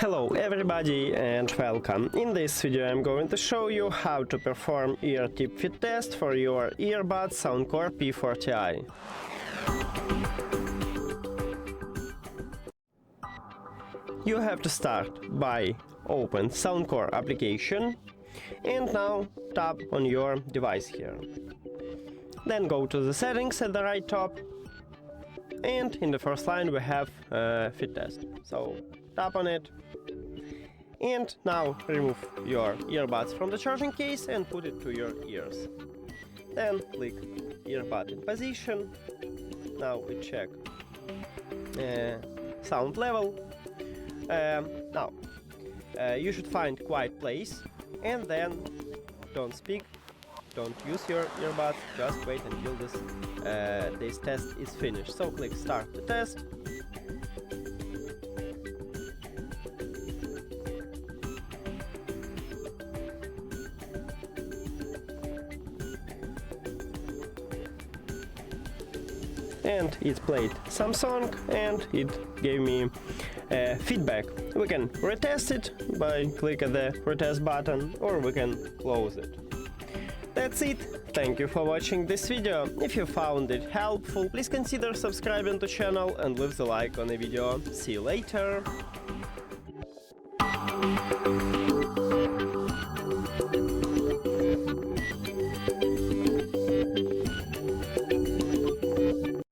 Hello everybody and welcome. In this video I'm going to show you how to perform ear tip fit test for your earbuds SOUNDCORE P40i. You have to start by open SOUNDCORE application and now tap on your device here. Then go to the settings at the right top, and in the first line we have fit test. So tap on it. And now remove your earbuds from the charging case and put it to your ears. Then click earbud in position. Now we check sound level. Now you should find quiet place and then don't speak, don't use your earbuds, just wait until this test is finished. So click start the test. And it played some song and it gave me feedback. We can retest it by clicking the retest button, or we can close it. That's it. Thank you for watching this video. If you found it helpful, please consider subscribing to the channel and leave the like on the video. See you later.